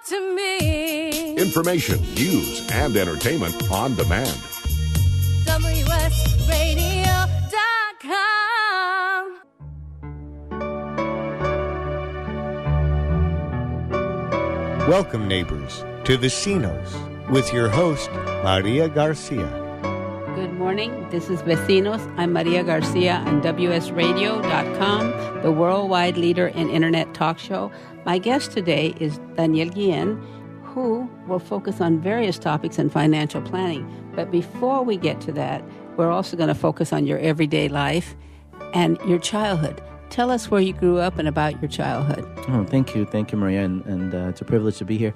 to me. Information, news, and entertainment on demand. WSRadio.com. Welcome, neighbors, to Vecinos with your host, Maria Garcia. Good morning. This is Vecinos. I'm Maria Garcia on WSRadio.com, the worldwide leader in Internet talk show. My guest today is Daniel Guillen, who will focus on various topics in financial planning. But before we get to that, we're also going to focus on your everyday life and your childhood. Tell us where you grew up and about your childhood. Oh, thank you, Maria, and it's a privilege to be here.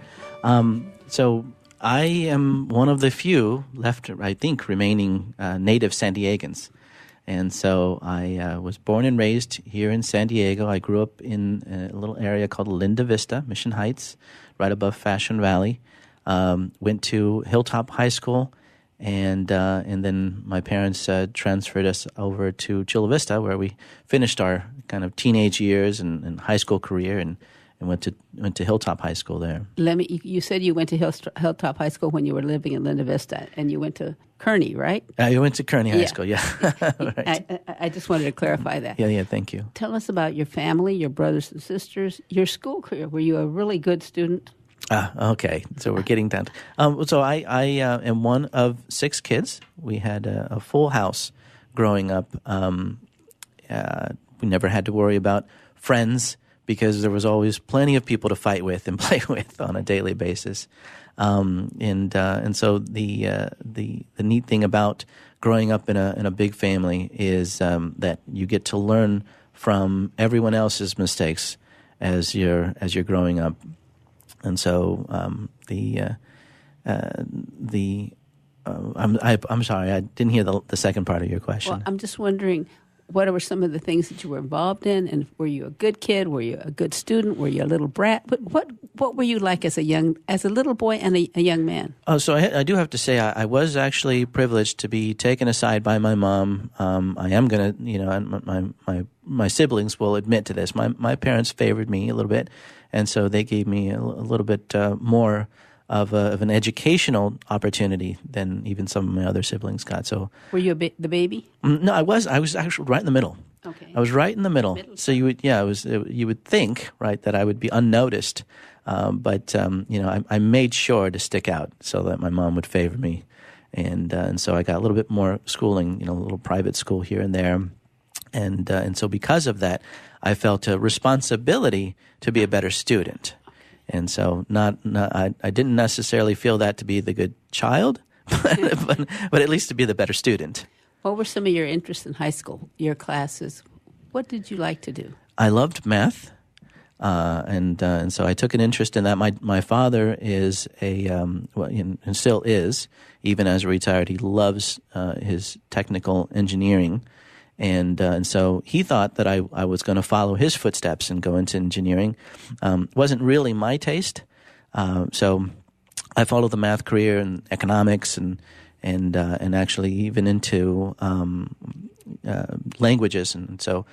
So I am one of the few left, I think, remaining native San Diegans. And so I was born and raised here in San Diego. I grew up in a little area called Linda Vista, Mission Heights, right above Fashion Valley. Went to Hilltop High School, and then my parents transferred us over to Chula Vista, where we finished our kind of teenage years and high school career, and went to Hilltop High School there. You said you went to Hilltop High School when you were living in Linda Vista, and you went to Kearney, right? I went to Kearney High School, yeah. Right. I just wanted to clarify that. Yeah, thank you. Tell us about your family, your brothers and sisters, your school career. Were you a really good student? Okay, so we're getting down. So I am one of 6 kids. We had a full house growing up. We never had to worry about friends because there was always plenty of people to fight with and play with on a daily basis. And so the neat thing about growing up in a big family is that you get to learn from everyone else's mistakes as you're growing up. And so I'm sorry, I didn't hear the second part of your question. Well, I'm just wondering, what were some of the things that you were involved in? And were you a good kid? Were you a good student? Were you a little brat? But what were you like as a little boy and a young man? Oh, so I do have to say I was actually privileged to be taken aside by my mom. I am gonna, and my siblings will admit to this. My parents favored me a little bit, and so they gave me a little bit more of an educational opportunity than even some of my other siblings got. So, were you the baby? No, I was actually right in the middle. Okay, I was right in the middle. So you would think, right, that I would be unnoticed, but I made sure to stick out so that my mom would favor me, and so I got a little bit more schooling, a little private school here and there, and so because of that, I felt a responsibility to be a better student. And so I didn't necessarily feel that to be the good child, but at least to be the better student. What were some of your interests in high school, your classes? What did you like to do? I loved math, and so I took an interest in that. My father is and still is, even as a retired, he loves his technical engineering. And so he thought that I was going to follow his footsteps and go into engineering. Wasn't really my taste. So I followed the math career and economics and actually even into languages. And so,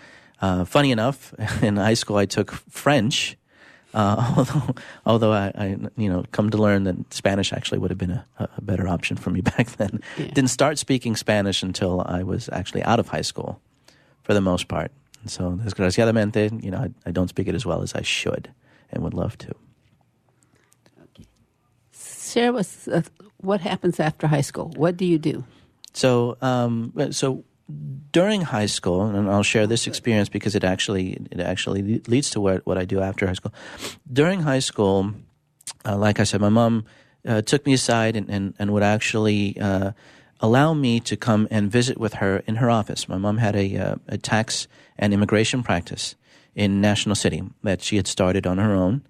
funny enough, in high school I took French. Although I come to learn that Spanish actually would have been a better option for me back then. Yeah. Didn't start speaking Spanish until I was actually out of high school, for the most part. And so, desgraciadamente, I don't speak it as well as I should and would love to. Okay. Share with us what happens after high school. What do you do? So during high school, and I'll share this experience because it actually leads to what I do after high school. During high school, like I said, my mom took me aside and would actually allow me to come and visit with her in her office. My mom had a tax and immigration practice in National City that she had started on her own.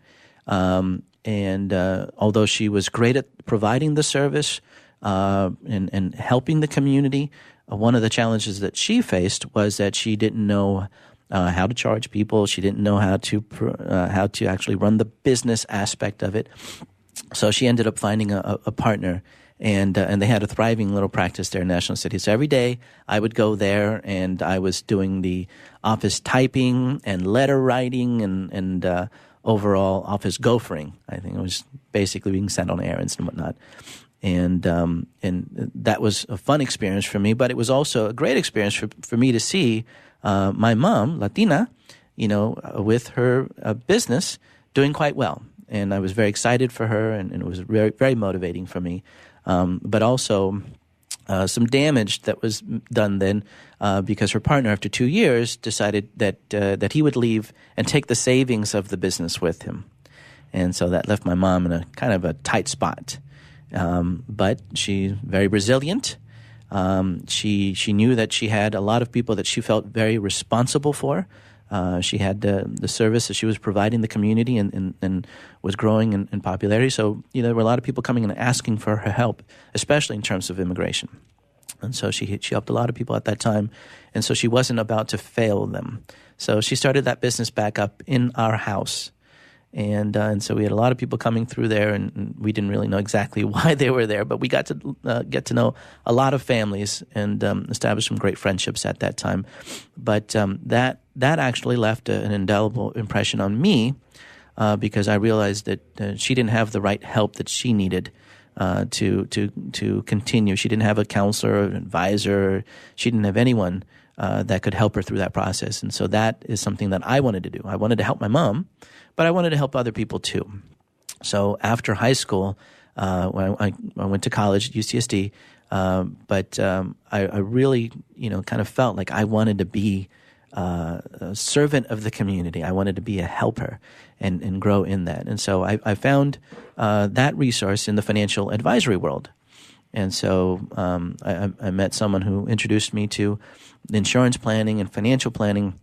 And although she was great at providing the service and helping the community, one of the challenges that she faced was that she didn't know how to charge people. She didn't know how to actually run the business aspect of it. So she ended up finding a partner, and they had a thriving little practice there in National City. So every day I would go there, and I was doing the office typing and letter writing and overall office gophering. I think it was basically being sent on errands and whatnot. And that was a fun experience for me, but it was also a great experience for me to see my mom, Latina, with her business doing quite well. And I was very excited for her, and it was very, very motivating for me. But also some damage that was done then because her partner, after 2 years, decided that he would leave and take the savings of the business with him. And so that left my mom in a kind of a tight spot. But she's very resilient. She knew that she had a lot of people that she felt very responsible for. She had the service that she was providing the community and was growing in popularity. So, there were a lot of people coming and asking for her help, especially in terms of immigration. And so she helped a lot of people at that time. And so she wasn't about to fail them. So she started that business back up in our house. And so we had a lot of people coming through there, and we didn't really know exactly why they were there, but we got to get to know a lot of families and establish some great friendships at that time. But that actually left an indelible impression on me because I realized that she didn't have the right help that she needed to continue. She didn't have a counselor, an advisor. She didn't have anyone that could help her through that process. And so that is something that I wanted to do. I wanted to help my mom, but I wanted to help other people too. So after high school, when I went to college at UCSD, but I really, kind of felt like I wanted to be a servant of the community. I wanted to be a helper and grow in that. And so I found that resource in the financial advisory world. And so I met someone who introduced me to insurance planning and financial planning,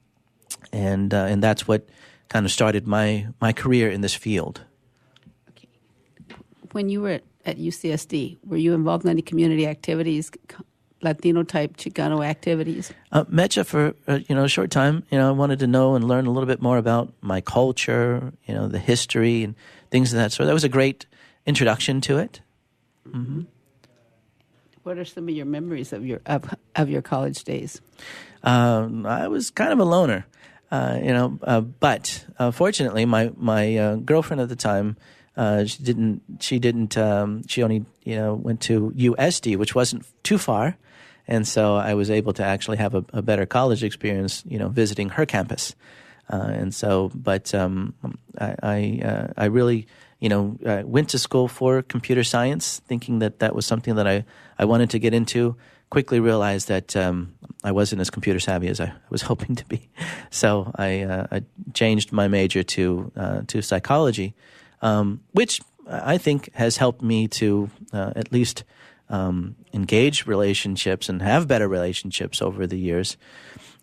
and that's what kind of started my career in this field. Okay. When you were at UCSD, were you involved in any community activities, Latino-type Chicano activities? Met you for a short time. I wanted to know and learn a little bit more about my culture, the history and things of that sort. That was a great introduction to it. Mm-hmm. What are some of your memories of your college days? I was kind of a loner, but fortunately, my girlfriend at the time, she only went to USD, which wasn't too far, and so I was able to actually have a better college experience, visiting her campus, and so, but I really. I went to school for computer science, thinking that was something that I wanted to get into. Quickly realized that I wasn't as computer savvy as I was hoping to be. So I changed my major to psychology, which I think has helped me to at least engage relationships and have better relationships over the years.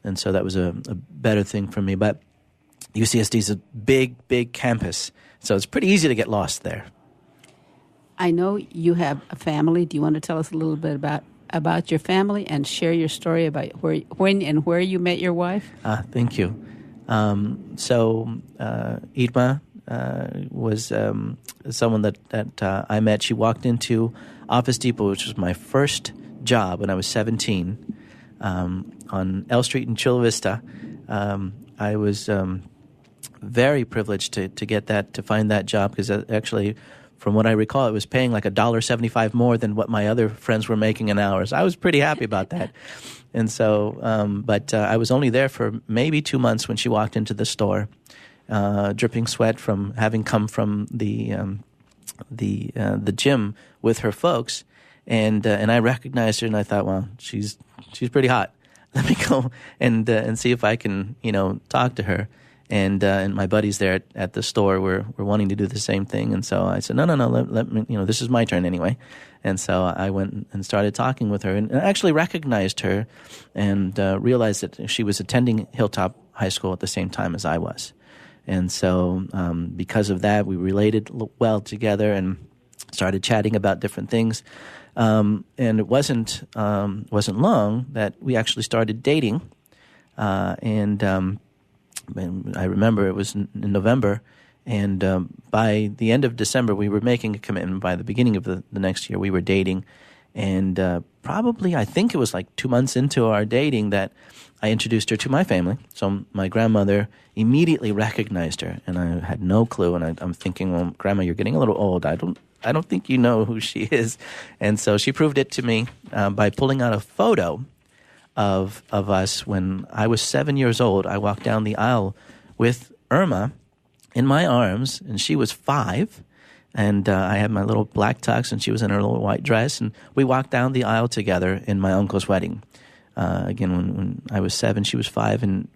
And so that was a better thing for me. But UCSD is a big, big campus. So it's pretty easy to get lost there. I know you have a family. Do you want to tell us a little bit about your family and share your story about when and where you met your wife? Thank you. So Irma was someone that I met. She walked into Office Depot, which was my first job when I was 17, on L Street in Chula Vista. I was very privileged to find that job because actually, from what I recall, it was paying like $1.75 more than what my other friends were making an hour. So I was pretty happy about that. And so, but I was only there for maybe 2 months when she walked into the store, dripping sweat from having come from the gym with her folks, and I recognized her and I thought, well, she's pretty hot. Let me go and see if I can talk to her. And my buddies there at the store were wanting to do the same thing. And so I said, no, let me, this is my turn anyway. And so I went and started talking with her and actually recognized her and realized that she was attending Hilltop High School at the same time as I was. And so because of that, we related well together and started chatting about different things. And it wasn't long that we actually started dating. And I remember it was in November, and by the end of December, we were making a commitment. By the beginning of the next year, we were dating, and probably, I think it was like 2 months into our dating that I introduced her to my family. So my grandmother immediately recognized her, and I had no clue. And I'm thinking, well, Grandma, you're getting a little old. I don't think you know who she is. And so she proved it to me by pulling out a photo of us when I was 7 years old. I walked down the aisle with Irma in my arms, and she was 5. And I had my little black tux, and she was in her little white dress. And we walked down the aisle together in my uncle's wedding. Again, when I was 7, she was 5, and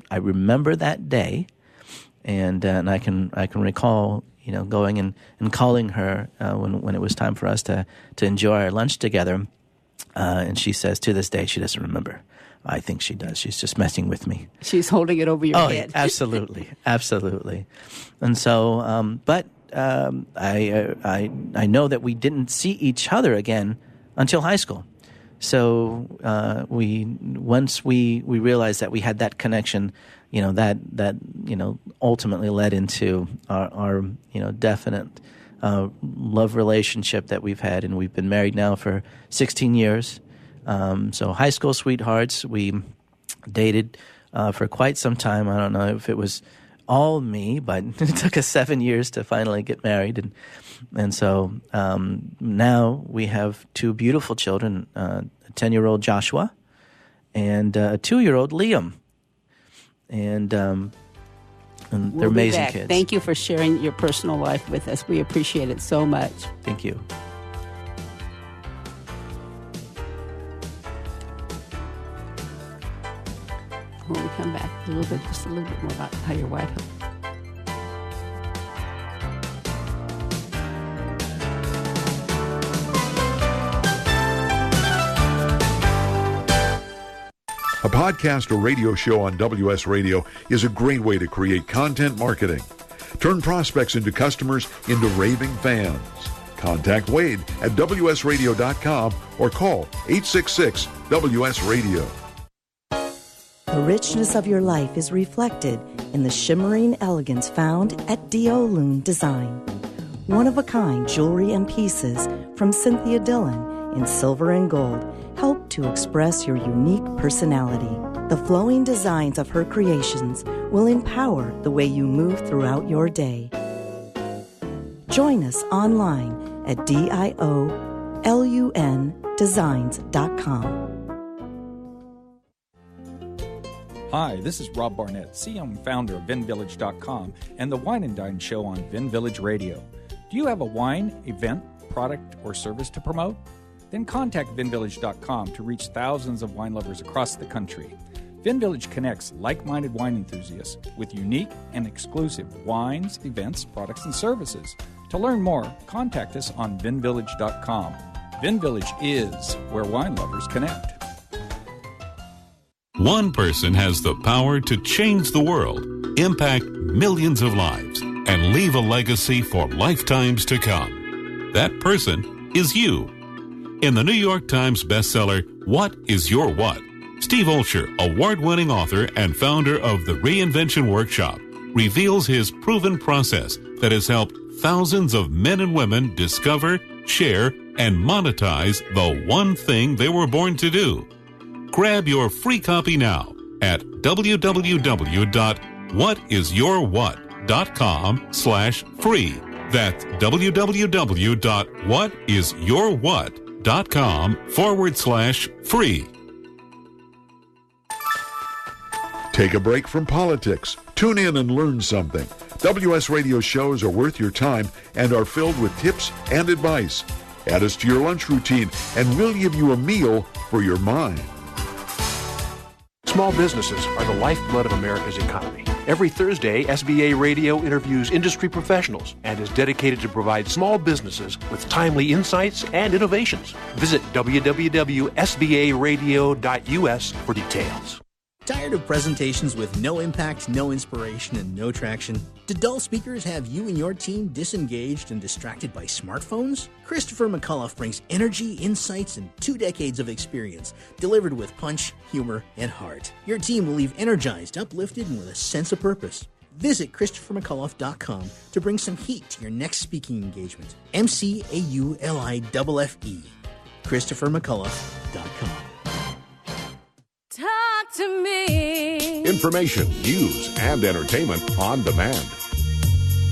I remember that day. And I can recall, going and calling her when it was time for us to enjoy our lunch together. And she says to this day she doesn't remember. I think she does. She's just messing with me. She's holding it over your head. Yeah, absolutely, absolutely. And so, but I know that we didn't see each other again until high school. So once we realized that we had that connection, that ultimately led into our definite love relationship that we've had, and we've been married now for 16 years. So high school sweethearts, we dated for quite some time. I don't know if it was all me, but it took us 7 years to finally get married. And so now we have 2 beautiful children, a 10-year-old Joshua and a 2-year-old Liam. And they're amazing kids. Thank you for sharing your personal life with us. We appreciate it so much. Thank you. When we come back, just a little bit more about how your wife helped. A podcast or radio show on WS Radio is a great way to create content marketing. Turn prospects into customers into raving fans. Contact Wade at WSRadio.com or call 866-WS-RADIO. The richness of your life is reflected in the shimmering elegance found at Diolune Design. One-of-a-kind jewelry and pieces from Cynthia Dillon in silver and gold help to express your unique personality. The flowing designs of her creations will empower the way you move throughout your day. Join us online at DIOLUNdesigns.com. Hi, this is Rob Barnett, CEO and founder of VinVillage.com and the Wine and Dine Show on VinVillage Radio. Do you have a wine, event, product, or service to promote? Then contact VinVillage.com to reach thousands of wine lovers across the country. VinVillage connects like-minded wine enthusiasts with unique and exclusive wines, events, products, and services. To learn more, contact us on VinVillage.com. VinVillage is where wine lovers connect. One person has the power to change the world, impact millions of lives, and leave a legacy for lifetimes to come. That person is you. In the New York Times bestseller, What is Your What? Steve Olsher, award-winning author and founder of the Reinvention Workshop, reveals his proven process that has helped thousands of men and women discover, share, and monetize the one thing they were born to do. Grab your free copy now at www.whatisyourwhat.com/free. That's www.whatisyourwhat.com/free. Take a break from politics. Tune in and learn something. WS Radio shows are worth your time and are filled with tips and advice. Add us to your lunch routine and we'll give you a meal for your mind. Small businesses are the lifeblood of America's economy. Every Thursday, SBA Radio interviews industry professionals and is dedicated to provide small businesses with timely insights and innovations. Visit www.sbaradio.us for details. Tired of presentations with no impact, no inspiration, and no traction? Do dull speakers have you and your team disengaged and distracted by smartphones? Christopher McAuliffe brings energy, insights, and 2 decades of experience, delivered with punch, humor, and heart. Your team will leave energized, uplifted, and with a sense of purpose. Visit ChristopherMcAuliffe.com to bring some heat to your next speaking engagement. McAuliffe. ChristopherMcCullough.com. Talk to me. Information, news, and entertainment on demand.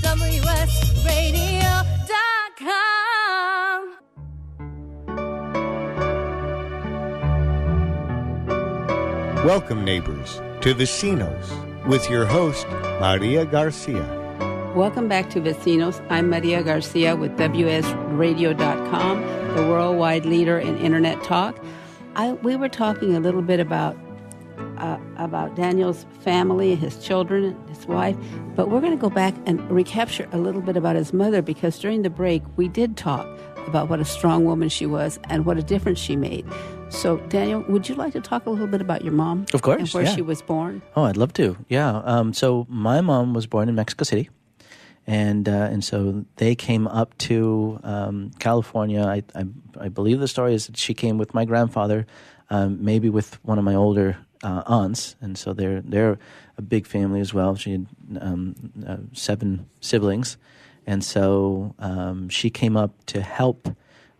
WSRadio.com. Welcome, neighbors, to Vecinos with your host, Maria Garcia. Welcome back to Vecinos. I'm Maria Garcia with WSRadio.com, the worldwide leader in Internet talk. We were talking a little bit about Daniel's family, his children, his wife, but we're going to go back and recapture a little bit about his mother, because during the break we did talk about what a strong woman she was and what a difference she made. So, Daniel, would you like to talk a little bit about your mom? Of course, and where she was born? Oh, I'd love to. Yeah. So my mom was born in Mexico City, and so they came up to California. I believe the story is that she came with my grandfather, maybe with one of my older aunts, and so they're a big family as well. She had 7 siblings, and so she came up to help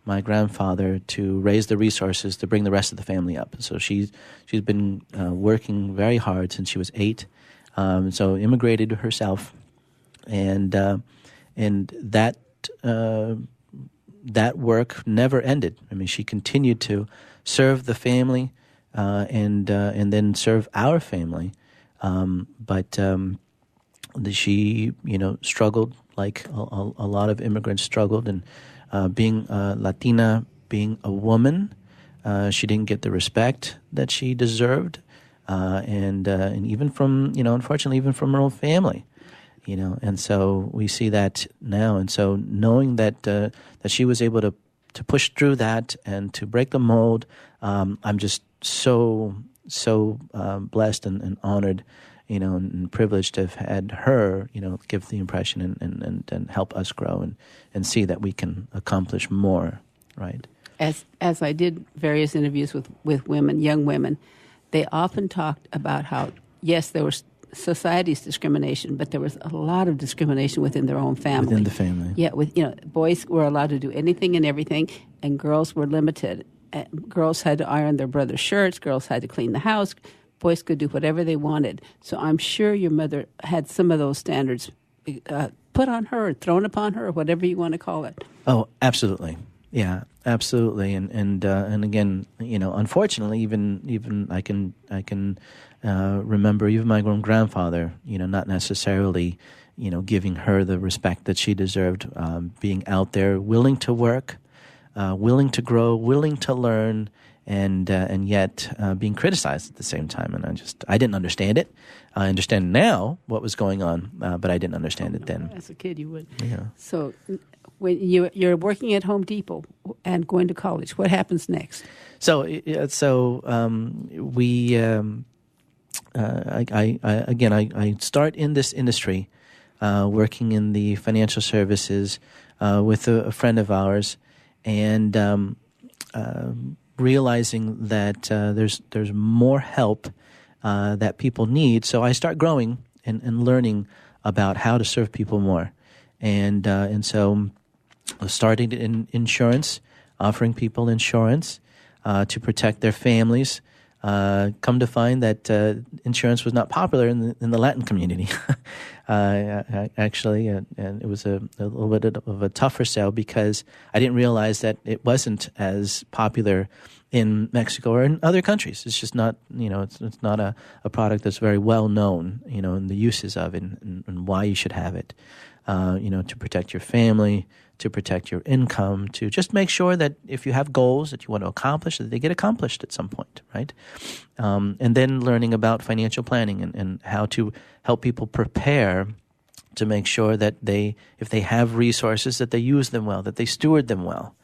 my grandfather to raise the resources to bring the rest of the family up. So she's been working very hard since she was 8. So immigrated herself, and that work never ended. I mean, she continued to serve the family and then serve our family. But she, struggled like a lot of immigrants struggled, and being Latina, being a woman, she didn't get the respect that she deserved, and even from, unfortunately, even from her own family, and so we see that now. And so knowing that that she was able to push through that and to break the mold, I'm just so blessed and honored, and privileged to have had her, give the impression and help us grow and see that we can accomplish more, right? As I did various interviews with women, young women, they often talked about how, yes, there was society's discrimination, but there was a lot of discrimination within their own family. Within the family. Yeah, boys were allowed to do anything and everything, and girls were limited. Girls had to iron their brother's shirts, girls had to clean the house, boys could do whatever they wanted. So I'm sure your mother had some of those standards put on her, or thrown upon her, or whatever you want to call it. Oh, absolutely. Yeah, absolutely. And again, unfortunately, even I can remember even my own grandfather, not necessarily, giving her the respect that she deserved, being out there, willing to work, willing to grow, willing to learn, and yet being criticized at the same time. And I didn't understand it. I understand now what was going on, but I didn't understand it then. As a kid, you would. Yeah. So when you're working at Home Depot and going to college, what happens next? So we I start in this industry, working in the financial services with a friend of ours, and realizing that there's more help that people need. So I start growing and learning about how to serve people more, and so starting in insurance, offering people insurance to protect their families. Come to find that insurance was not popular in the Latin community, actually, and it was a little bit of a tougher sell because I didn't realize that it wasn't as popular in Mexico or in other countries. It's just not, it's not a product that's very well known, in the uses of it and why you should have it, to protect your family, to protect your income, to just make sure that if you have goals that you want to accomplish, that they get accomplished at some point, right? And then learning about financial planning and how to help people prepare to make sure that if they have resources, that they use them well, that they steward them well,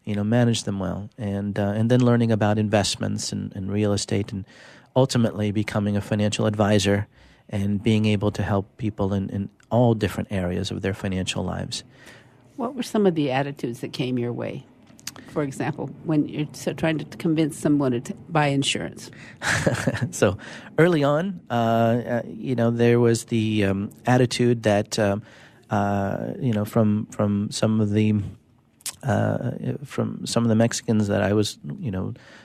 manage them well, and then learning about investments and real estate, and ultimately becoming a financial advisor and being able to help people in all different areas of their financial lives. What were some of the attitudes that came your way? For example, when you're trying to convince someone to buy insurance. So early on, there was the attitude that, from some of the from some of the Mexicans that I was,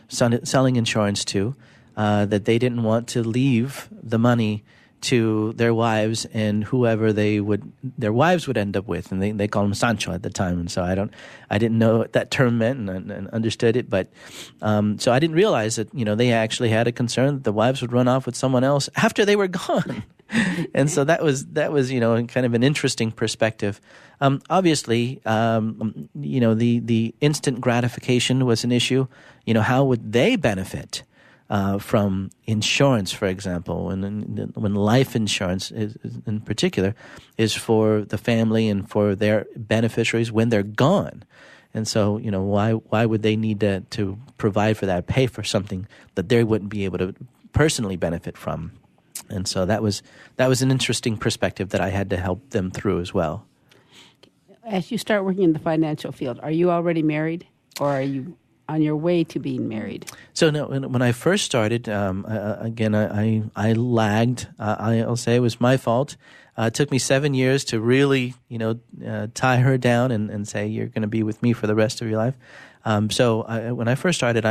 selling insurance to, that they didn't want to leave the money to their wives and whoever their wives would end up with, and they called him Sancho at the time, and so I didn't know what that term meant and understood it, but so I didn't realize that they actually had a concern that the wives would run off with someone else after they were gone, and so that was kind of an interesting perspective. Obviously, the instant gratification was an issue. How would they benefit from insurance, for example, when life insurance in particular is for the family and for their beneficiaries when they're gone. And so, why would they need to provide for that, pay for something that they wouldn't be able to personally benefit from? And so that was an interesting perspective that I had to help them through as well. As you start working in the financial field, are you already married, or are you on your way to being married? So no, when I first started, I lagged. I'll say it was my fault. It took me 7 years to really, tie her down and say, you're going to be with me for the rest of your life. When I first started,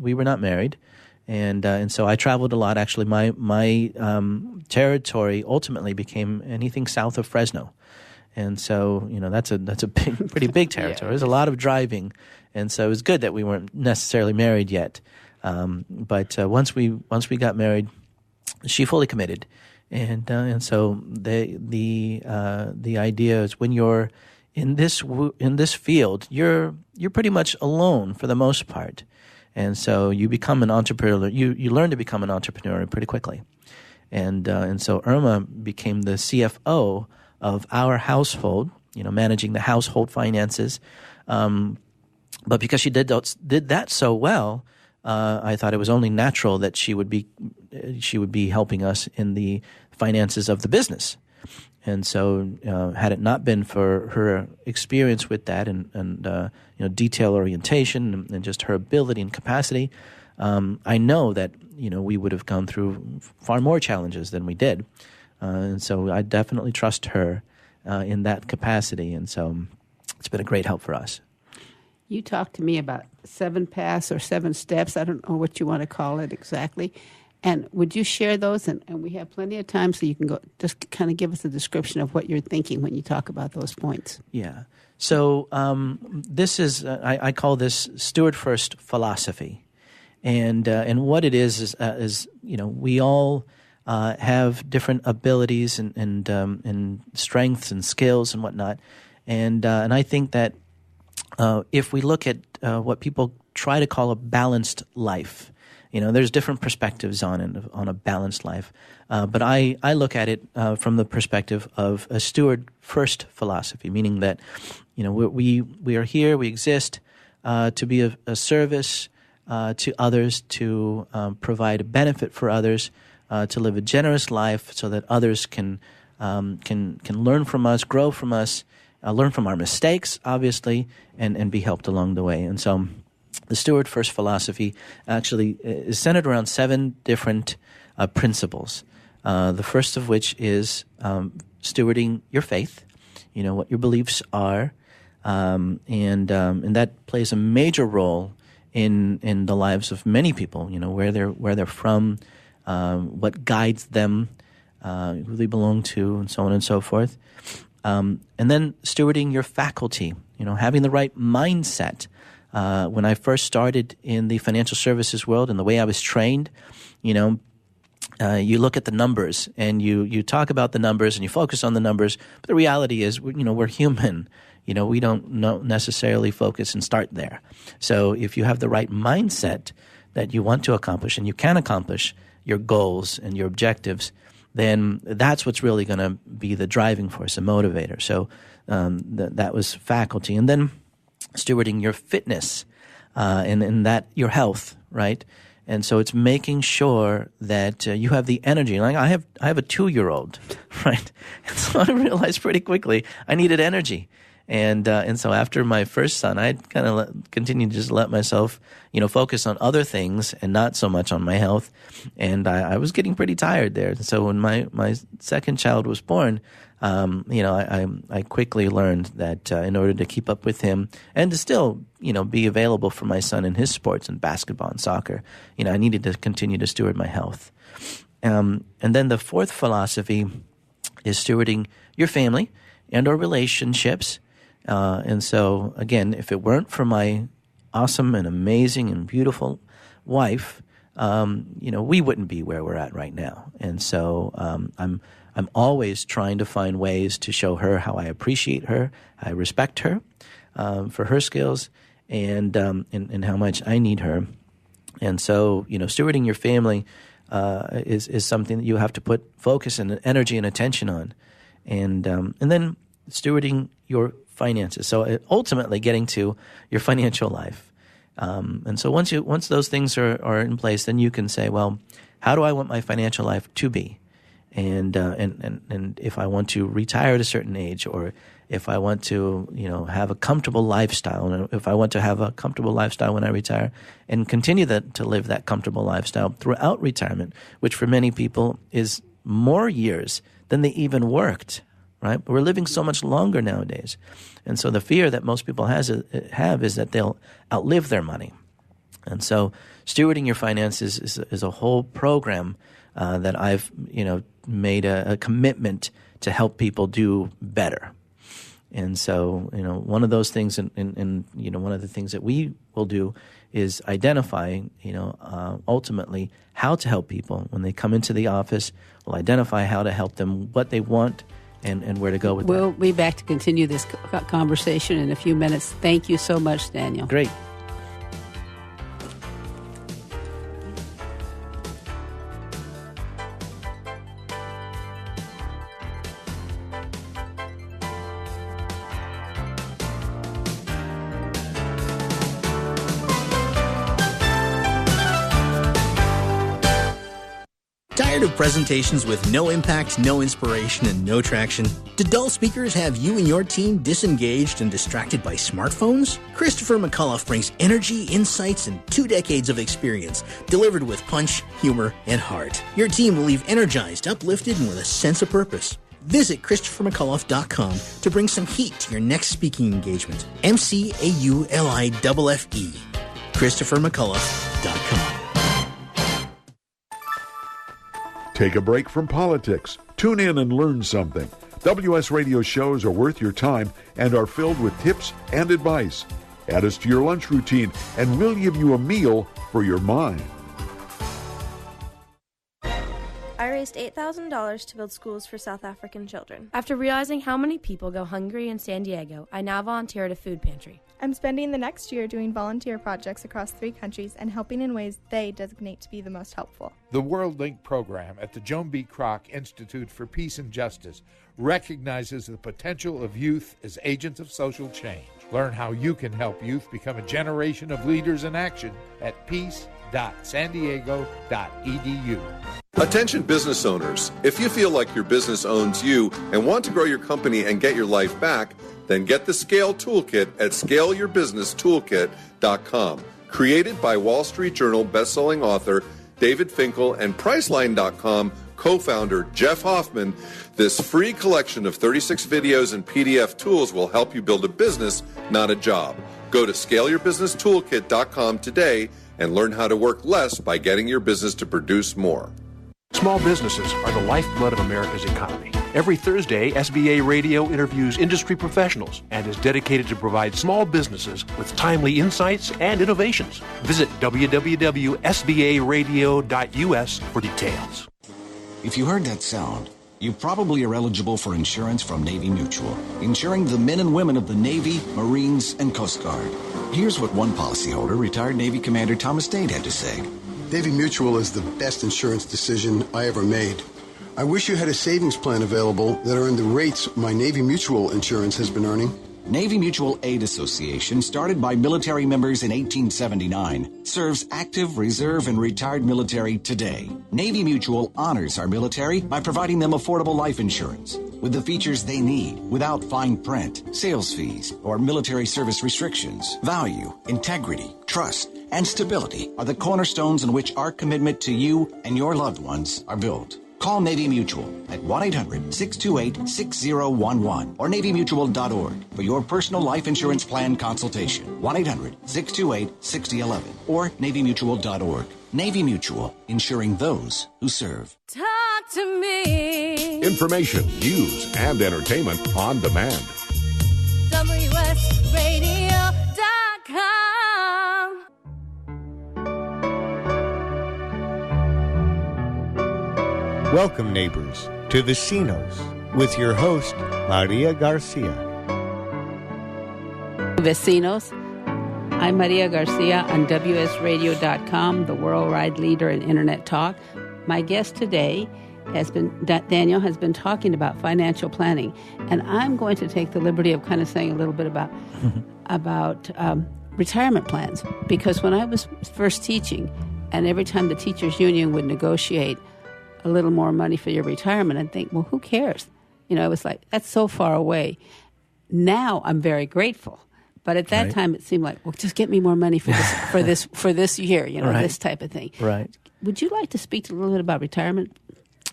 we were not married. And so I traveled a lot. Actually, my territory ultimately became anything south of Fresno. And so, that's a pretty big territory. There's a lot of driving. And so it was good that we weren't necessarily married yet. But once we got married, she fully committed. And so the idea is when you're in this field, you're pretty much alone for the most part. And so you become an entrepreneur. You learn to become an entrepreneur pretty quickly. And so Irma became the CFO of our household, managing the household finances. But because she did that so well, I thought it was only natural that she would be helping us in the finances of the business. And so, had it not been for her experience with that and detail orientation and just her ability and capacity, I know that we would have gone through far more challenges than we did. And so I definitely trust her in that capacity. And so it's been a great help for us. You talked to me about 7 paths or 7 steps. I don't know what you want to call it exactly. And would you share those? And we have plenty of time, so you can go just kind of give us a description of what you're thinking when you talk about those points. Yeah. So this is, I call this Steward First philosophy. And what it is we all have different abilities and strengths and skills and whatnot. And I think that if we look at what people try to call a balanced life, there's different perspectives on a balanced life. But I look at it from the perspective of a steward first philosophy, meaning that, we are here, we exist to be a service to others, to provide a benefit for others, to live a generous life so that others can learn from us, grow from us, learn from our mistakes, obviously, and be helped along the way. And so the Steward First philosophy actually is centered around 7 different principles. The first of which is stewarding your faith, what your beliefs are, and that plays a major role in the lives of many people. Where they're from, what guides them, who they belong to, and so on and so forth. And then stewarding your faculty, having the right mindset. When I first started in the financial services world and the way I was trained, you look at the numbers and you talk about the numbers and you focus on the numbers. But the reality is, we're human. We don't necessarily focus and start there. So if you have the right mindset that you want to accomplish and you can accomplish your goals and your objectives, then that's what's really going to be the driving force, a motivator. So that was faculty. And then stewarding your fitness and that your health, right? And so it's making sure that you have the energy. Like I have a 2-year-old, right? And so I realized pretty quickly I needed energy. And so after my first son, I kind of continued to just let myself, focus on other things and not so much on my health. And I was getting pretty tired there. So when my second child was born, I quickly learned that in order to keep up with him and to still, be available for my son in his sports and basketball and soccer, I needed to continue to steward my health. And then the fourth philosophy is stewarding your family and or relationships. And so, again, if it weren't for my awesome and amazing and beautiful wife, we wouldn't be where we're at right now. And so I'm always trying to find ways to show her how I appreciate her, I respect her for her skills, and how much I need her. And so, stewarding your family is something that you have to put focus and energy and attention on, and then stewarding your finances. So ultimately, getting to your financial life. And so once those things are in place, then you can say, well, how do I want my financial life to be? And if I want to retire at a certain age, or if I want to, have a comfortable lifestyle, and if I want to have a comfortable lifestyle when I retire, and continue to live that comfortable lifestyle throughout retirement, which for many people is more years than they even worked, right? We're living so much longer nowadays. And so the fear that most people have is that they'll outlive their money. And so stewarding your finances is a whole program that I've, made a commitment to help people do better. And so, one of those things, and one of the things that we will do is identify, ultimately how to help people when they come into the office. We'll identify how to help them, what they want, and where to go with We'll that. be back to continue this conversation in a few minutes. Thank you so much, Daniel. Great. Tired of presentations with no impact, no inspiration, and no traction? Do dull speakers have you and your team disengaged and distracted by smartphones? Christopher McAuliffe brings energy, insights, and 2 decades of experience, delivered with punch, humor, and heart. Your team will leave energized, uplifted, and with a sense of purpose. Visit ChristopherMcAuliffe.com to bring some heat to your next speaking engagement. McAuliffe. ChristopherMcAuliffe.com. Take a break from politics. Tune in and learn something. WS Radio shows are worth your time and are filled with tips and advice. Add us to your lunch routine, and we'll give you a meal for your mind. I raised $8,000 to build schools for South African children. After realizing how many people go hungry in San Diego, I now volunteer at a food pantry. I'm spending the next year doing volunteer projects across 3 countries and helping in ways they designate to be the most helpful. The World Link program at the Joan B. Kroc Institute for Peace and Justice recognizes the potential of youth as agents of social change. Learn how you can help youth become a generation of leaders in action at peace.sandiego.edu. Attention business owners. If you feel like your business owns you and want to grow your company and get your life back, then get the Scale Toolkit at scaleyourbusnesstoolkit.com. Created by Wall Street Journal bestselling author David Finkel and Priceline.com co-founder Jeff Hoffman, this free collection of 36 videos and PDF tools will help you build a business, not a job. Go to scaleyourbusnesstoolkit.com today and learn how to work less by getting your business to produce more. Small businesses are the lifeblood of America's economy. Every Thursday, SBA Radio interviews industry professionals and is dedicated to provide small businesses with timely insights and innovations. Visit www.sbaradio.us for details. If you heard that sound, you probably are eligible for insurance from Navy Mutual, insuring the men and women of the Navy, Marines, and Coast Guard. Here's what one policyholder, retired Navy Commander Thomas Dade, had to say. Navy Mutual is the best insurance decision I ever made. I wish you had a savings plan available that earned the rates my Navy Mutual insurance has been earning. Navy Mutual Aid Association, started by military members in 1879, serves active, reserve, and retired military today. Navy Mutual honors our military by providing them affordable life insurance. with the features they need without fine print, sales fees, or military service restrictions. Value, integrity, trust, and stability are the cornerstones on which our commitment to you and your loved ones are built. Call Navy Mutual at 1-800-628-6011 or NavyMutual.org for your personal life insurance plan consultation. 1-800-628-6011 or NavyMutual.org. Navy Mutual, insuring those who serve. Talk to me. Information, news, and entertainment on demand. WSRadio.com. Welcome, neighbors, to Vecinos with your host, Maria Garcia. Vecinos, I'm Maria Garcia on WSRadio.com, the worldwide leader in Internet talk. My guest today Daniel has been talking about financial planning, and I'm going to take the liberty of kind of saying a little bit about retirement plans, because when I was first teaching, and every time the teachers union would negotiate a little more money for your retirement, I'd think, well, who cares? You know, it was like, that's so far away. Now I'm very grateful. But at that time, it seemed like, well, just get me more money for this year, you know, this type of thing. Right. Would you like to speak a little bit about retirement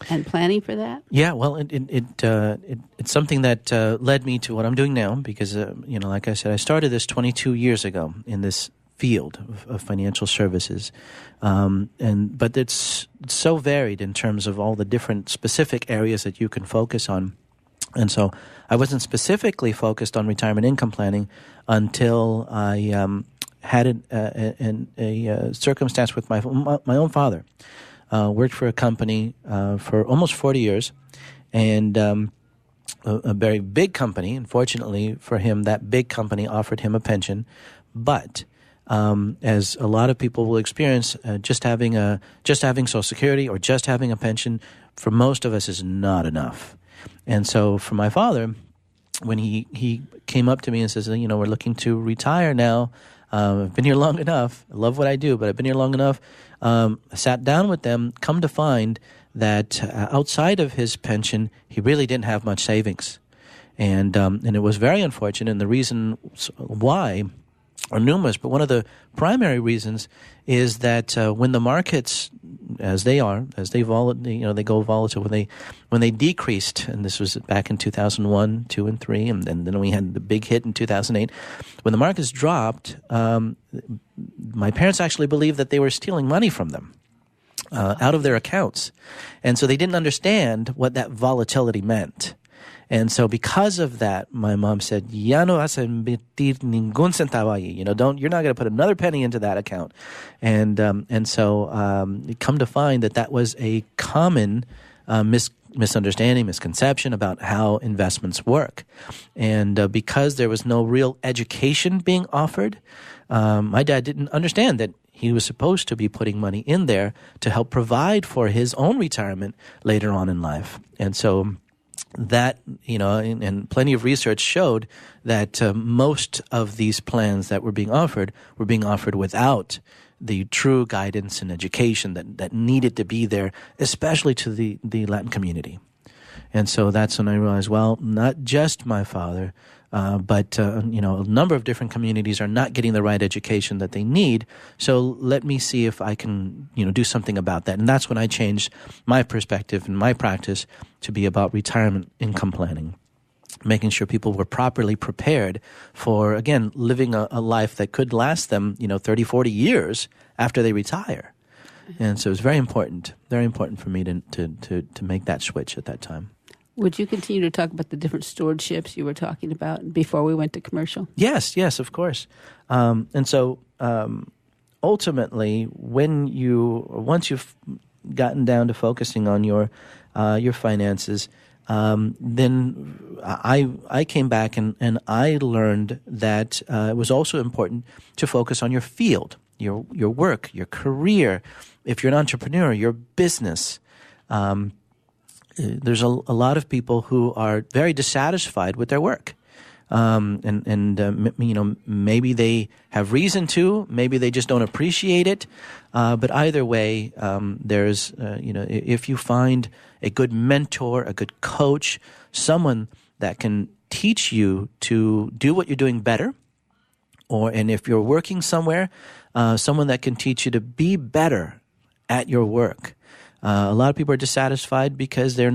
and planning for that? Yeah, well, it's something that led me to what I'm doing now, because like I said, I started this 22 years ago in this field of financial services, but it's so varied in terms of all the different specific areas that you can focus on. And so I wasn't specifically focused on retirement income planning until I had a circumstance with my own father. Worked for a company for almost 40 years, and a very big company. Unfortunately for him, that big company offered him a pension, but as a lot of people will experience, just having Social Security or just having a pension for most of us is not enough. And so for my father, when he came up to me and says, we're looking to retire now. I've been here long enough. I love what I do, but I've been here long enough. I sat down with them, come to find that outside of his pension, he really didn't have much savings. And it was very unfortunate. And the reasons why are numerous, but one of the primary reasons is that when the markets, as they go volatile, when they decreased, and this was back in 2001, 2, and 3, and then we had the big hit in 2008. When the markets dropped, my parents actually believed that they were stealing money from them out of their accounts, and so they didn't understand what that volatility meant. And so because of that, my mom said, "Ya no vas a invertir ningún centavo ahí. You're not going to put another penny into that account." And so come to find that was a common misunderstanding, misconception about how investments work. And because there was no real education being offered, my dad didn't understand that he was supposed to be putting money in there to help provide for his own retirement later on in life. And so that, and plenty of research showed that most of these plans that were being offered without the true guidance and education that needed to be there, especially to the Latin community. And so that's when I realized, well, not just my father, but a number of different communities are not getting the right education that they need. So let me see if I can, do something about that. And that's when I changed my perspective and my practice to be about retirement income planning, making sure people were properly prepared for, again, living a life that could last them, 30, 40 years after they retire. And so it was very important for me to make that switch at that time. Would you continue to talk about the different stewardships you were talking about before we went to commercial? Yes, of course. And so ultimately, once you've gotten down to focusing on your finances, then I came back and I learned that it was also important to focus on your field, your work, your career. If you're an entrepreneur, your business. There's a lot of people who are very dissatisfied with their work. Maybe they have reason to, maybe they just don't appreciate it. But either way, there's, if you find a good mentor, a good coach, someone that can teach you to do what you're doing better, and if you're working somewhere, someone that can teach you to be better at your work. A lot of people are dissatisfied because they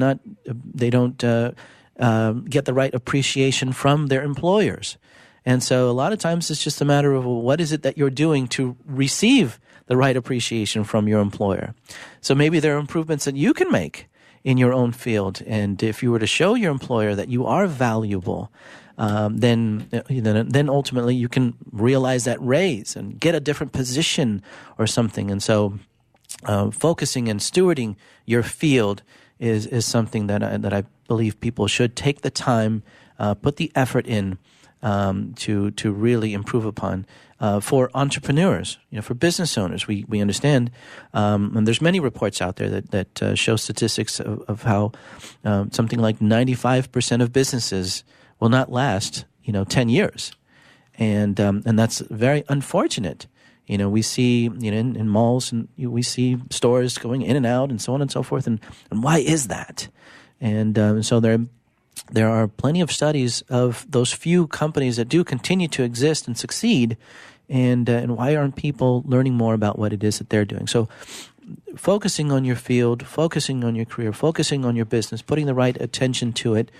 don't get the right appreciation from their employers. And so a lot of times it's just a matter of, well, what is it that you're doing to receive the right appreciation from your employer? So maybe there are improvements that you can make in your own field. And if you were to show your employer that you are valuable, then ultimately you can realize that raise and get a different position or something. And so focusing and stewarding your field is something that I believe people should take the time, put the effort in to really improve upon. For entrepreneurs, for business owners, we understand, and there's many reports out there that show statistics of how something like 95% of businesses will not last, 10 years, and that's very unfortunate. We see, in malls, and we see stores going in and out, and so on and so forth. And why is that? And so there are plenty of studies of those few companies that do continue to exist and succeed. And why aren't people learning more about what it is that they're doing? So focusing on your field, focusing on your career, focusing on your business, putting the right attention to it.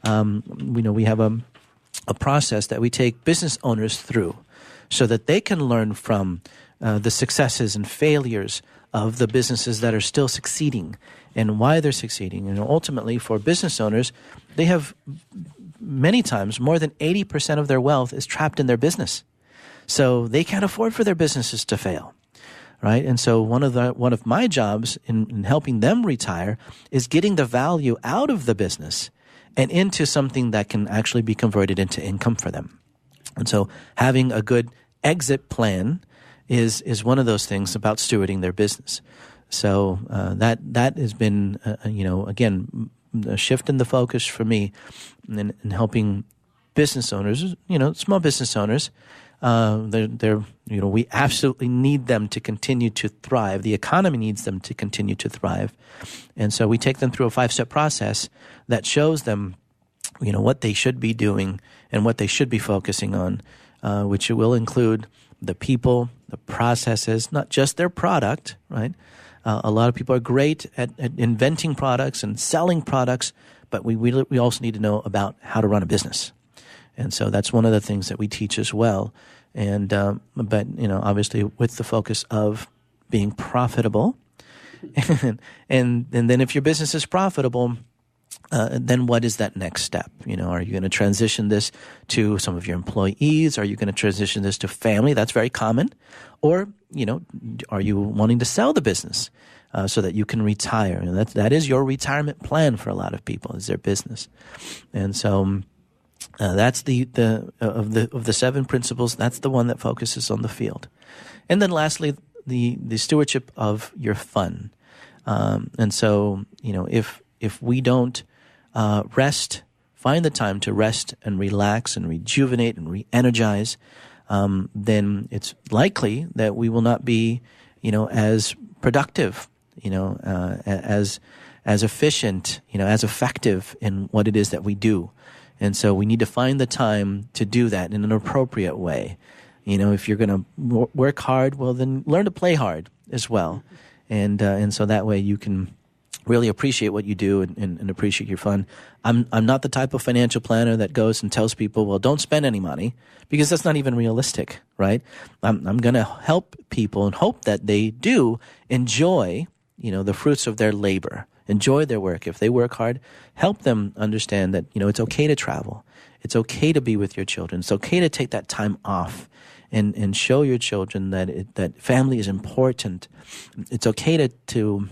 We have a process that we take business owners through so that they can learn from the successes and failures of the businesses that are still succeeding and why they're succeeding. And ultimately, for business owners, they have many times more than 80% of their wealth is trapped in their business. So they can't afford for their businesses to fail, right? And so one of my jobs in helping them retire is getting the value out of the business and into something that can actually be converted into income for them. And so having a good exit plan is one of those things about stewarding their business. So that has been, again, a shift in the focus for me in helping business owners, small business owners. We absolutely need them to continue to thrive. The economy needs them to continue to thrive. And so we take them through a 5-step process that shows them, what they should be doing and what they should be focusing on, which will include the people, the processes, not just their product, right? A lot of people are great at inventing products and selling products, but we also need to know about how to run a business. And so that's one of the things that we teach as well. And but obviously with the focus of being profitable, and then if your business is profitable, then what is that next step? Are you going to transition this to some of your employees? Are you going to transition this to family? That's very common. Or are you wanting to sell the business so that you can retire? And that is your retirement plan for a lot of people, is their business. And so that's of the 7 principles. That's the one that focuses on the field. And then lastly, the stewardship of your fun. And so if we don't find the time to rest and relax and rejuvenate and re-energize, then it's likely that we will not be, as productive, as efficient, as effective in what it is that we do. And so we need to find the time to do that in an appropriate way. If you're going to work hard, well, then learn to play hard as well. And so that way you can really appreciate what you do and appreciate your fun. I'm not the type of financial planner that goes and tells people, well, don't spend any money, because that's not even realistic, right? I'm going to help people and hope that they do enjoy, the fruits of their labor, enjoy their work. If they work hard, help them understand that, it's okay to travel. It's okay to be with your children. It's okay to take that time off and show your children that family is important. It's okay to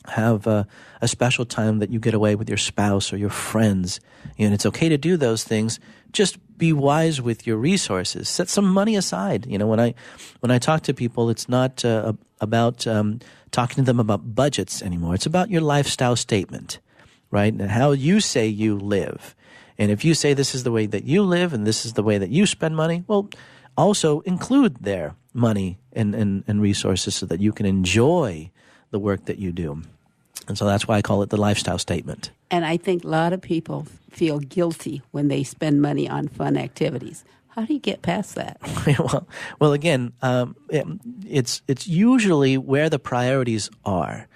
have a special time that you get away with your spouse or your friends. And it's okay to do those things. Just be wise with your resources. Set some money aside. When I talk to people, it's not about talking to them about budgets anymore. It's about your lifestyle statement, right? And how you say you live. And if you say this is the way that you live and this is the way that you spend money, well, also include their money and resources so that you can enjoy the work that you do. And so that's why I call it the lifestyle statement. And I think a lot of people feel guilty when they spend money on fun activities. How do you get past that? well, again, it's usually where the priorities are.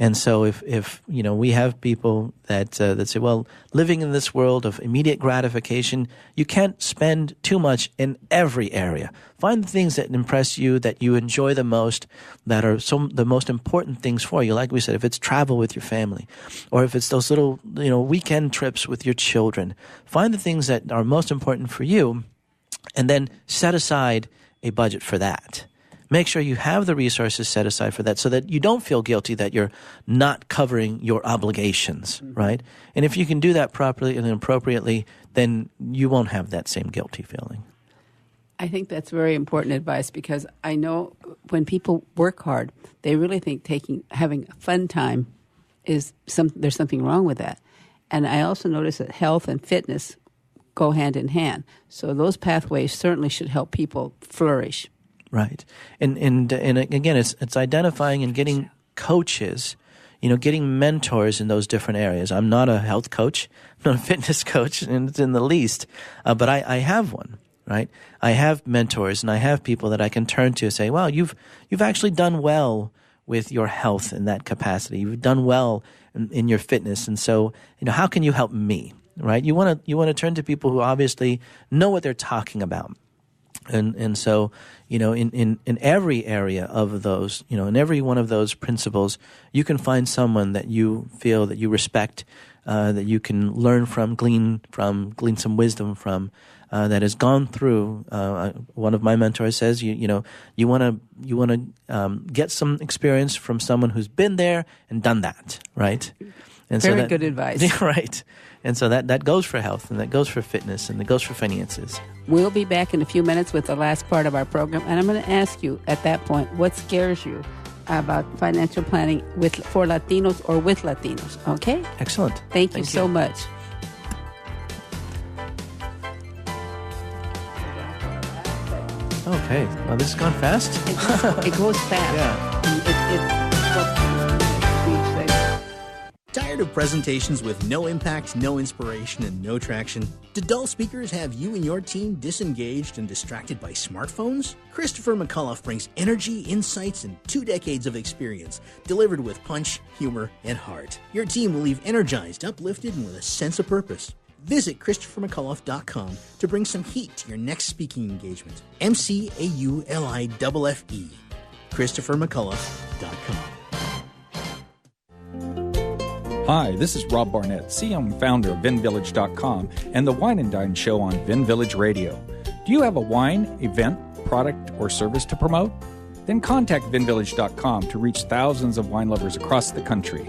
And so if we have people that say, well, living in this world of immediate gratification, you can't spend too much in every area. Find the things that impress you, that you enjoy the most, that are the most important things for you. Like we said, if it's travel with your family, or if it's those little weekend trips with your children, find the things that are most important for you, and then set aside a budget for that. Make sure you have the resources set aside for that so that you don't feel guilty that you're not covering your obligations, right? And if you can do that properly and appropriately, then you won't have that same guilty feeling. I think that's very important advice, because I know when people work hard, they really think having a fun time there's something wrong with that. And I also notice that health and fitness go hand in hand. So those pathways certainly should help people flourish. Right. And again, it's identifying and getting coaches, getting mentors in those different areas. I'm not a health coach, I'm not a fitness coach, and it's in the least, but I have one, right? I have mentors, and I have people that I can turn to and say, well, you've actually done well with your health in that capacity. You've done well in your fitness. And so, how can you help me, right? You want to turn to people who obviously know what they're talking about. And so, in every area of those, in every one of those principles, you can find someone that you feel that you respect, that you can learn from, glean some wisdom from, that has gone through. One of my mentors says, you want to get some experience from someone who's been there and done that, right? And Very good advice. Right. And so that goes for health, and that goes for fitness, and that goes for finances. We'll be back in a few minutes with the last part of our program, and I'm going to ask you at that point, what scares you about financial planning for Latinos or with Latinos, okay? Excellent. Thank you so much. Okay. Well, this has gone fast. It goes fast. Yeah. Tired of presentations with no impact, no inspiration, and no traction? Do dull speakers have you and your team disengaged and distracted by smartphones? Christopher McCullough brings energy, insights, and 2 decades of experience, delivered with punch, humor, and heart. Your team will leave energized, uplifted, and with a sense of purpose. Visit ChristopherMcCullough.com to bring some heat to your next speaking engagement. McCullife. ChristopherMcCullough.com. Hi, this is Rob Barnett, CEO and founder of VinVillage.com and the Wine and Dine Show on Vin Village Radio. Do you have a wine, event, product, or service to promote? Then contact VinVillage.com to reach thousands of wine lovers across the country.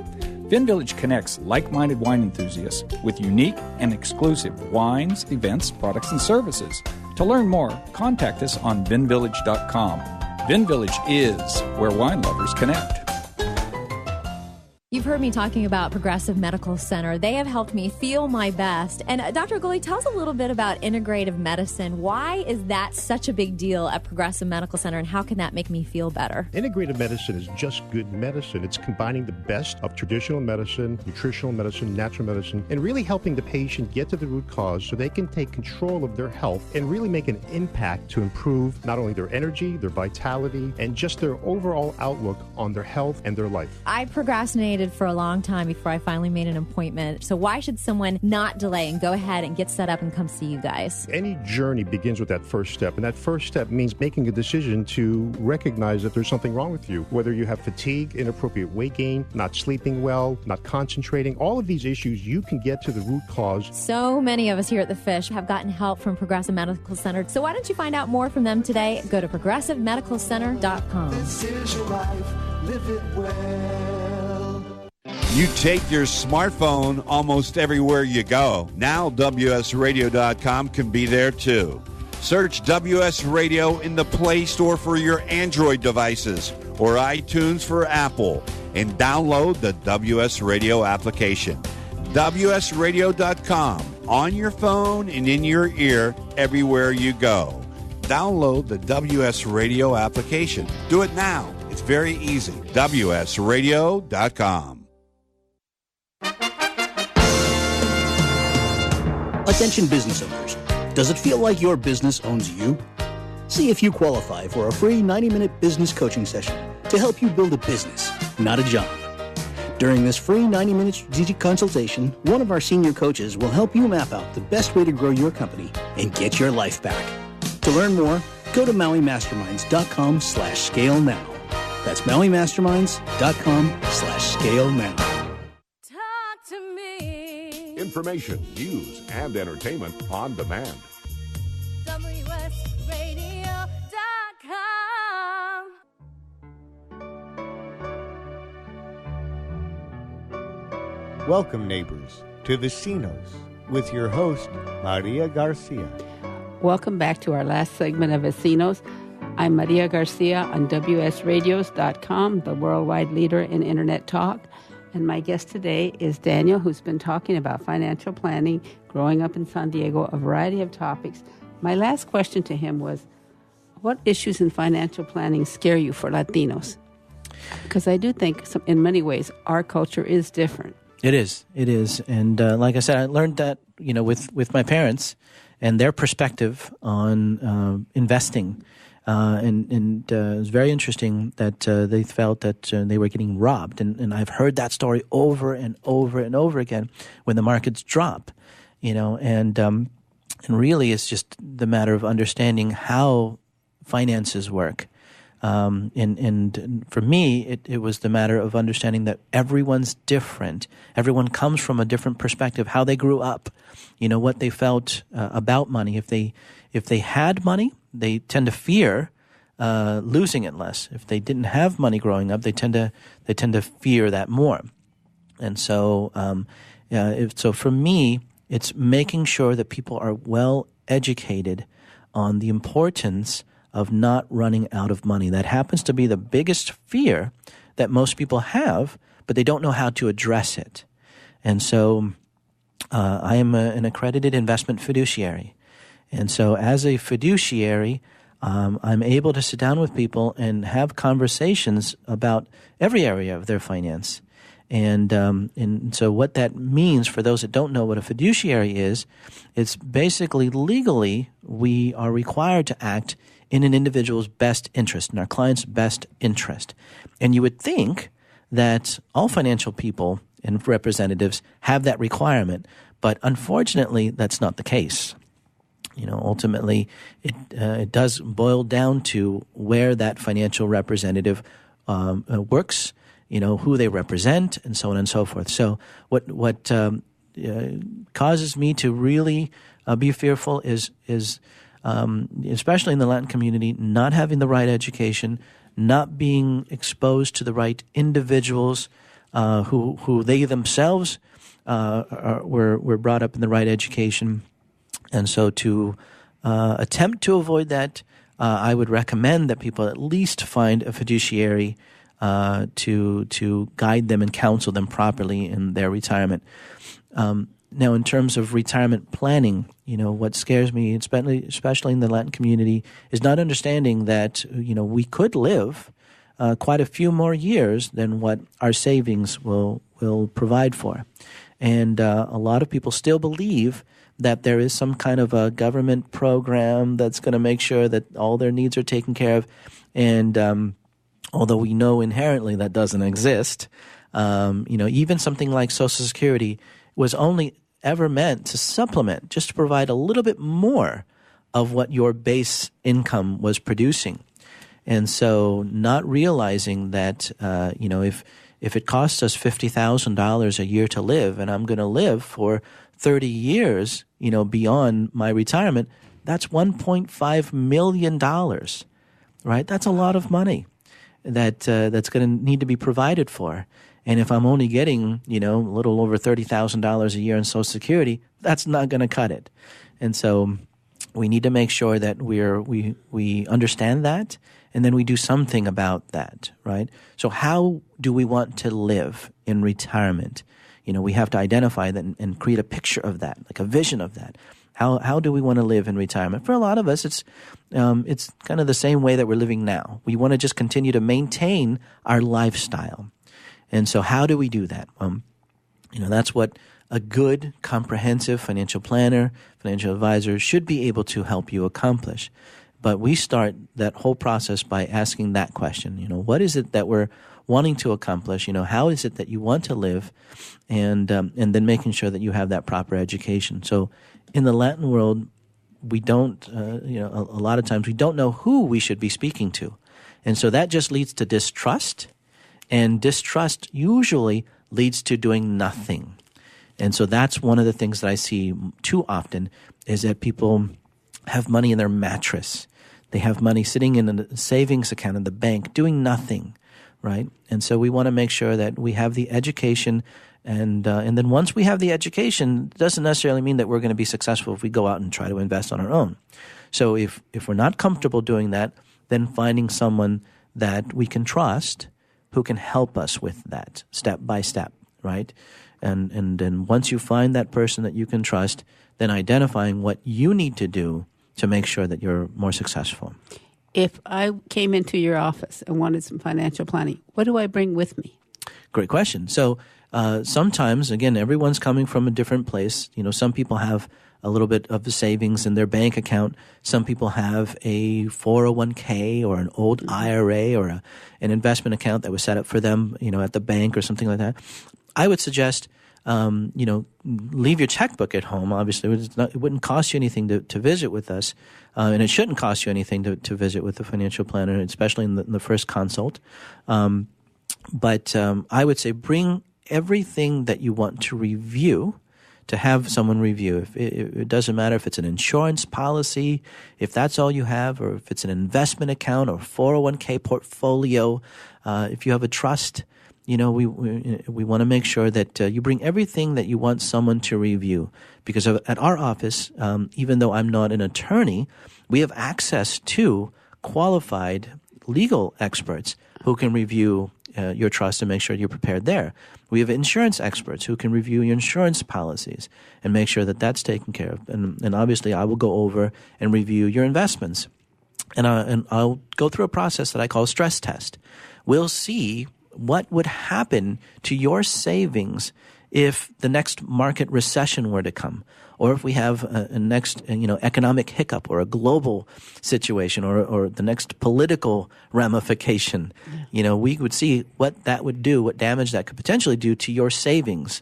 VinVillage connects like-minded wine enthusiasts with unique and exclusive wines, events, products, and services. To learn more, contact us on VinVillage.com. VinVillage is where wine lovers connect. You've heard me talking about Progressive Medical Center. They have helped me feel my best. And Dr. Guillen, tell us a little bit about integrative medicine. Why is that such a big deal at Progressive Medical Center, and how can that make me feel better? Integrative medicine is just good medicine. It's combining the best of traditional medicine, nutritional medicine, natural medicine, and really helping the patient get to the root cause so they can take control of their health and really make an impact to improve not only their energy, their vitality, and just their overall outlook on their health and their life. I procrastinated for a long time before I finally made an appointment. So why should someone not delay and go ahead and get set up and come see you guys? Any journey begins with that first step, and that first step means making a decision to recognize that there's something wrong with you. Whether you have fatigue, inappropriate weight gain, not sleeping well, not concentrating, all of these issues, you can get to the root cause. So many of us here at The Fish have gotten help from Progressive Medical Center. So why don't you find out more from them today? Go to ProgressiveMedicalCenter.com. This is your life. Live it well. You take your smartphone almost everywhere you go. Now WSRadio.com can be there too. Search WS Radio in the Play Store for your Android devices or iTunes for Apple and download the WS Radio application. WSRadio.com on your phone and in your ear everywhere you go. Download the WS Radio application. Do it now. It's very easy. WSRadio.com. Attention business owners. Does it feel like your business owns you? See if you qualify for a free 90-minute business coaching session to help you build a business, not a job. During this free 90-minute strategic consultation, one of our senior coaches will help you map out the best way to grow your company and get your life back. To learn more, go to MauiMasterminds.com/scale now. That's MauiMasterminds.com/scale now. Talk to me. Information, news, and entertainment on demand. WSRadio.com. Welcome, neighbors, to Vecinos with your host, Maria Garcia. Welcome back to our last segment of Vecinos. I'm Maria Garcia on WSRadios.com, the worldwide leader in Internet talk. And my guest today is Daniel, who's been talking about financial planning, growing up in San Diego, a variety of topics. My last question to him was, what issues in financial planning scare you for Latinos? Because I do think in many ways our culture is different. It is. And like I said, I learned that, with my parents and their perspective on investing. And it was very interesting that they felt that they were getting robbed. And I've heard that story over and over and over again when the markets drop, and really it's just the matter of understanding how finances work. And for me, it was the matter of understanding that everyone's different. Everyone comes from a different perspective, how they grew up, what they felt about money. If they had money, they tend to fear losing it less. If they didn't have money growing up, they tend to fear that more. And so, so for me, it's making sure that people are well educated on the importance of not running out of money. That happens to be the biggest fear that most people have, but they don't know how to address it. And so I am an accredited investment fiduciary. And so as a fiduciary, I'm able to sit down with people and have conversations about every area of their finance. And so what that means for those that don't know what a fiduciary is, it's basically legally we are required to act in an individual's best interest, in our client's best interest. And you would think that all financial people and representatives have that requirement, but unfortunately that's not the case. Ultimately, it does boil down to where that financial representative works, who they represent, and so on and so forth. So what causes me to really be fearful is especially in the Latin community, not having the right education, not being exposed to the right individuals who they themselves were brought up in the right education. And so to attempt to avoid that, I would recommend that people at least find a fiduciary to guide them and counsel them properly in their retirement. Now, in terms of retirement planning, what scares me, especially in the Latin community, is not understanding that, we could live quite a few more years than what our savings will provide for. And a lot of people still believe that there is some kind of a government program that's going to make sure that all their needs are taken care of. And although we know inherently that doesn't exist, even something like Social Security was only ever meant to supplement, just to provide a little bit more of what your base income was producing. And so not realizing that, if it costs us $50,000 a year to live and I'm going to live for 30 years, beyond my retirement, that's $1.5 million, right? That's a lot of money that's going to need to be provided for. And if I'm only getting, a little over $30,000 a year in Social Security, that's not going to cut it. And so we need to make sure that we understand that, and then we do something about that, right? So how do we want to live in retirement? We have to identify that and create a picture of that, like a vision of that. How do we want to live in retirement? For a lot of us, it's kind of the same way that we're living now. We want to just continue to maintain our lifestyle. And so how do we do that? That's what a good, comprehensive financial planner, financial advisor should be able to help you accomplish. But we start that whole process by asking that question. What is it that we're wanting to accomplish? How is it that you want to live? And then making sure that you have that proper education. So in the Latin world, we don't, a lot of times we don't know who we should be speaking to. And so that just leads to distrust. And distrust usually leads to doing nothing. And so that's one of the things that I see too often is that people have money in their mattress. They have money sitting in a savings account in the bank doing nothing, right? And so we want to make sure that we have the education, and then once we have the education, it doesn't necessarily mean that we're going to be successful if we go out and try to invest on our own. So if we're not comfortable doing that, then finding someone that we can trust who can help us with that step by step, right? And then once you find that person that you can trust, then identifying what you need to do to make sure that you're more successful. If I came into your office and wanted some financial planning, what do I bring with me? Great question. So sometimes, again, everyone's coming from a different place. Some people have a little bit of the savings in their bank account. Some people have a 401k or an old IRA or an investment account that was set up for them, at the bank or something like that. I would suggest, leave your checkbook at home. Obviously, it wouldn't cost you anything to visit with us, and it shouldn't cost you anything to visit with a financial planner, especially in the first consult. But I would say bring everything that you want to review, to have someone review. It doesn't matter if it's an insurance policy, if that's all you have, or if it's an investment account or 401k portfolio. If you have a trust, we want to make sure that you bring everything that you want someone to review. Because at our office, even though I'm not an attorney, we have access to qualified legal experts who can review your trust and make sure you're prepared there. We have insurance experts who can review your insurance policies and make sure that that's taken care of. And obviously, I will go over and review your investments. And I'll go through a process that I call stress test. We'll see what would happen to your savings if the next market recession were to come, or if we have a next economic hiccup or a global situation or the next political ramification. We would see what that would do, what damage that could potentially do to your savings.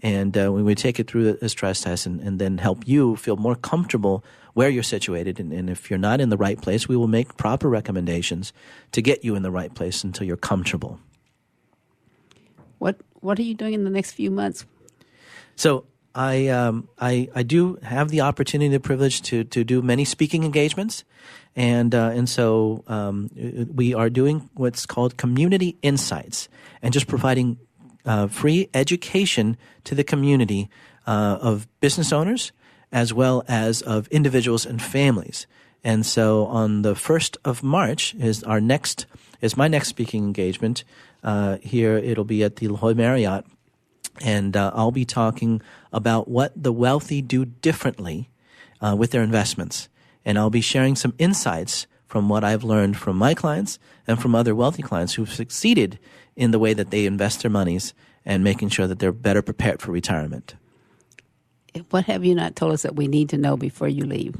And we would take it through a stress test and then help you feel more comfortable where you're situated. And if you're not in the right place, we will make proper recommendations to get you in the right place until you're comfortable. What are you doing in the next few months? So I do have the opportunity, the privilege to do many speaking engagements, and so we are doing what's called community insights, and just providing free education to the community of business owners as well as of individuals and families. And so on the 1st of March is my next speaking engagement. Here it'll be at the La Jolla Marriott, and I'll be talking about what the wealthy do differently with their investments. And I'll be sharing some insights from what I've learned from my clients and from other wealthy clients who've succeeded in the way that they invest their monies and making sure that they're better prepared for retirement. What have you not told us that we need to know before you leave?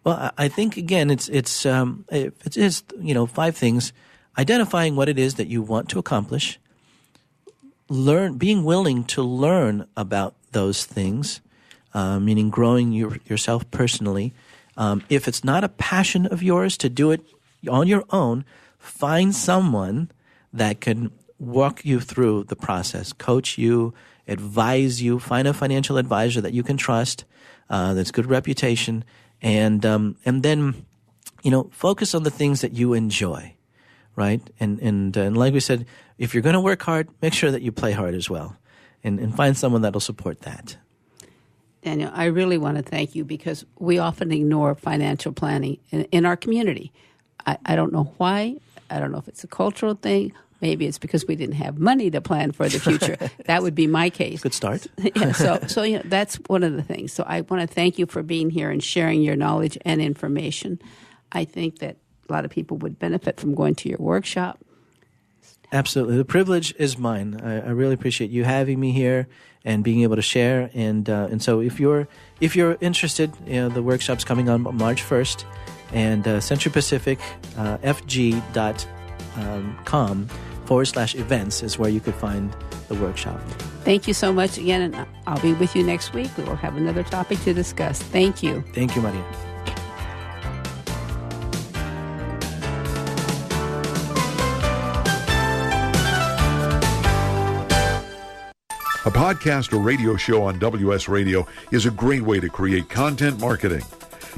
Well, I think, again, it's 5 things. Identifying what it is that you want to accomplish, being willing to learn about those things, meaning growing yourself personally. If it's not a passion of yours to do it on your own, find someone that can walk you through the process, coach you, advise you, find a financial advisor that you can trust, that's good reputation, and then, focus on the things that you enjoy. Right? And like we said, if you're going to work hard, make sure that you play hard as well, and find someone that'll support that. Daniel, I really want to thank you because we often ignore financial planning in our community. I don't know why. I don't know if it's a cultural thing. Maybe it's because we didn't have money to plan for the future. That would be my case. Good start. Yeah, so that's one of the things. So I want to thank you for being here and sharing your knowledge and information. I think that a lot of people would benefit from going to your workshop. Absolutely. The privilege is mine. I really appreciate you having me here and being able to share. And so if you're interested, the workshop's coming on March 1st, and Century Pacific FG.com/events is where you could find the workshop. Thank you so much again, and I'll be with you next week. We will have another topic to discuss. Thank you. Thank you, Maria. A podcast or radio show on WS Radio is a great way to create content marketing.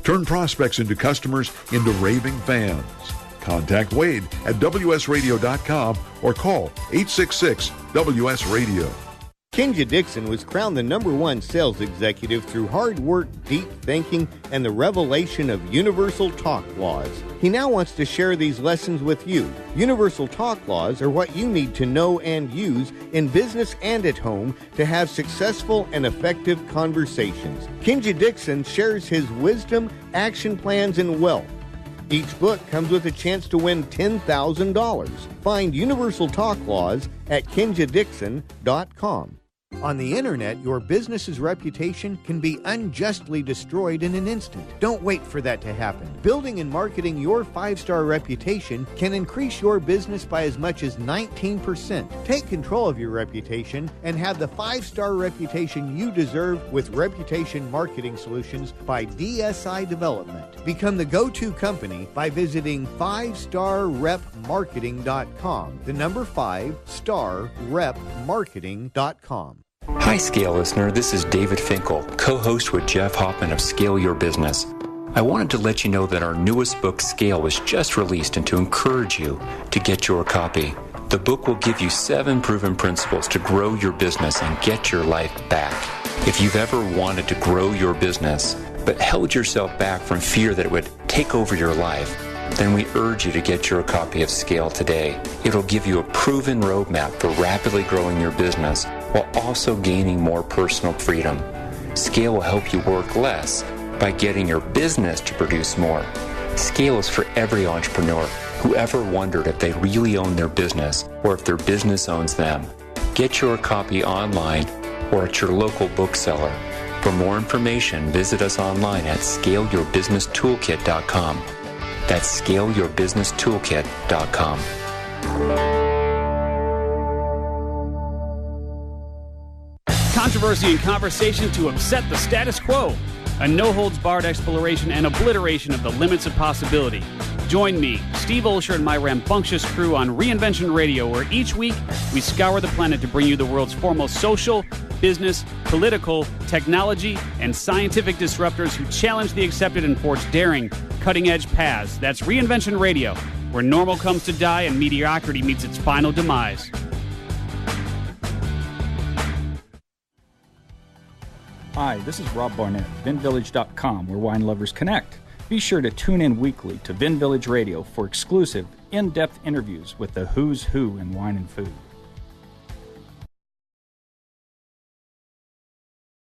Turn prospects into customers into raving fans. Contact Wade at WSRadio.com or call 866-WS-RADIO. Kinja Dixon was crowned the #1 sales executive through hard work, deep thinking, and the revelation of Universal Talk Laws. He now wants to share these lessons with you. Universal Talk Laws are what you need to know and use in business and at home to have successful and effective conversations. Kinja Dixon shares his wisdom, action plans, and wealth. Each book comes with a chance to win $10,000. Find Universal Talk Laws at KinjaDixon.com. On the internet, your business's reputation can be unjustly destroyed in an instant. Don't wait for that to happen. Building and marketing your 5-star reputation can increase your business by as much as 19%. Take control of your reputation and have the 5-star reputation you deserve with Reputation Marketing Solutions by DSI Development. Become the go-to company by visiting 5starrepmarketing.com. The number 5starrepmarketing.com. Hi, Scale listener. This is David Finkel, co-host with Jeff Hoffman of Scale Your Business. I wanted to let you know that our newest book, Scale, was just released and to encourage you to get your copy. The book will give you 7 proven principles to grow your business and get your life back. If you've ever wanted to grow your business, but held yourself back from fear that it would take over your life, then we urge you to get your copy of Scale today. It'll give you a proven roadmap for rapidly growing your business while also gaining more personal freedom. Scale will help you work less by getting your business to produce more. Scale is for every entrepreneur who ever wondered if they really own their business or if their business owns them. Get your copy online or at your local bookseller. For more information, visit us online at scaleyourbusinesstoolkit.com. That's scaleyourbusinesstoolkit.com. Controversy and conversation to upset the status quo. A no-holds-barred exploration and obliteration of the limits of possibility. Join me, Steve Olsher, and my rambunctious crew on Reinvention Radio, where each week we scour the planet to bring you the world's foremost social, business, political, technology, and scientific disruptors who challenge the accepted and forge daring, cutting-edge paths. That's Reinvention Radio, where normal comes to die and mediocrity meets its final demise. Hi, this is Rob Barnett, VinVillage.com, where wine lovers connect. Be sure to tune in weekly to Vin Village Radio for exclusive, in-depth interviews with the who's who in wine and food.